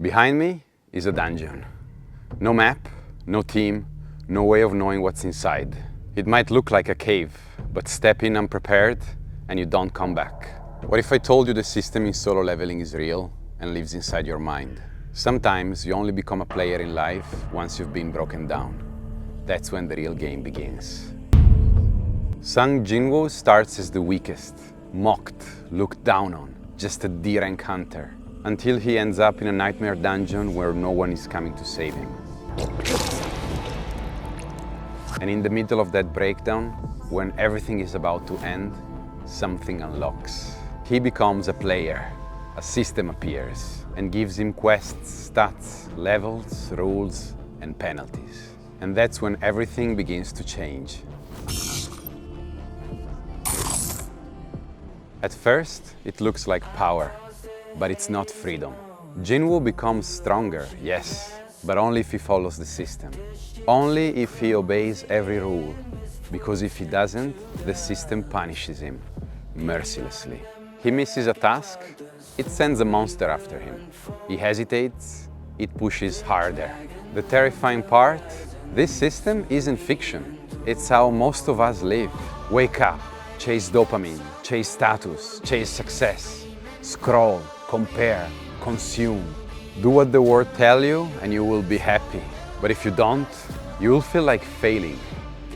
Behind me is a dungeon. No map, no team, no way of knowing what's inside. It might look like a cave, but step in unprepared and you don't come back. What if I told you the system in solo leveling is real and lives inside your mind? Sometimes you only become a player in life once you've been broken down. That's when the real game begins. Sung Jinwoo starts as the weakest, mocked, looked down on, just a D-rank hunter, until he ends up in a nightmare dungeon where no one is coming to save him. And in the middle of that breakdown, when everything is about to end, something unlocks. He becomes a player. A system appears and gives him quests, stats, levels, rules, and penalties. And that's when everything begins to change. At first, it looks like power, but it's not freedom. Jinwoo becomes stronger, yes, but only if he follows the system. Only if he obeys every rule, because if he doesn't, the system punishes him, mercilessly. He misses a task, it sends a monster after him. He hesitates, it pushes harder. The terrifying part, this system isn't fiction. It's how most of us live. Wake up, chase dopamine, chase status, chase success, scroll, compare, consume. Do what the world tells you and you will be happy. But if you don't, you will feel like failing,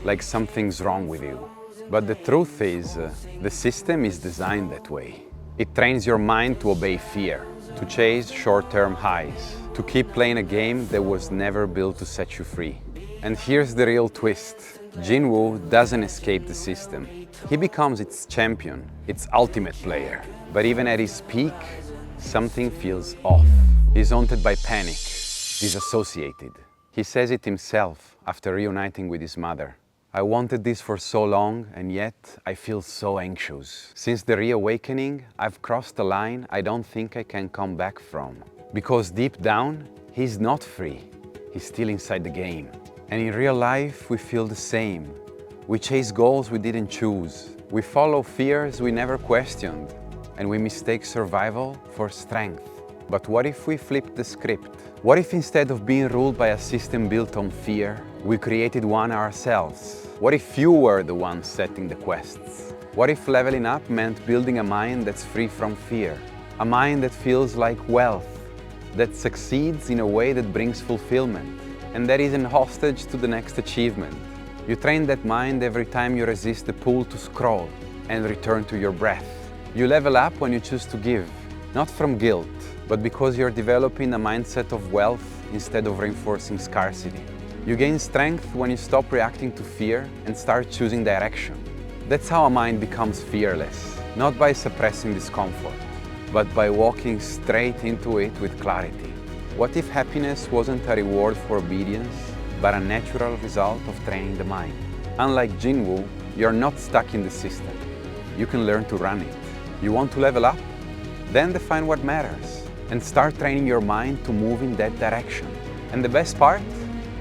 like something's wrong with you. But the truth is, the system is designed that way. It trains your mind to obey fear, to chase short-term highs, to keep playing a game that was never built to set you free. And here's the real twist. Jinwoo doesn't escape the system. He becomes its champion, its ultimate player. But even at his peak, something feels off. He's haunted by panic, disassociated. He says it himself after reuniting with his mother. I wanted this for so long, and yet I feel so anxious. Since the reawakening, I've crossed a line I don't think I can come back from. Because deep down, he's not free. He's still inside the game. And in real life, we feel the same. We chase goals we didn't choose. We follow fears we never questioned. And we mistake survival for strength. But what if we flipped the script? What if instead of being ruled by a system built on fear, we created one ourselves? What if you were the one setting the quests? What if leveling up meant building a mind that's free from fear? A mind that feels like wealth, that succeeds in a way that brings fulfillment, and that isn't hostage to the next achievement. You train that mind every time you resist the pull to scroll and return to your breath. You level up when you choose to give, not from guilt, but because you're developing a mindset of wealth instead of reinforcing scarcity. You gain strength when you stop reacting to fear and start choosing direction. That's how a mind becomes fearless, not by suppressing discomfort, but by walking straight into it with clarity. What if happiness wasn't a reward for obedience, but a natural result of training the mind? Unlike Jinwoo, you're not stuck in the system. You can learn to run it. You want to level up? Then define what matters and start training your mind to move in that direction. And the best part?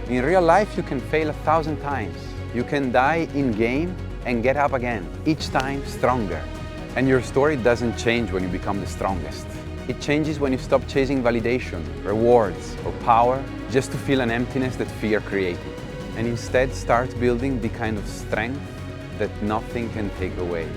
In real life, you can fail 1,000 times. You can die in-game and get up again, each time stronger. And your story doesn't change when you become the strongest. It changes when you stop chasing validation, rewards, or power just to feel an emptiness that fear created. And instead start building the kind of strength that nothing can take away.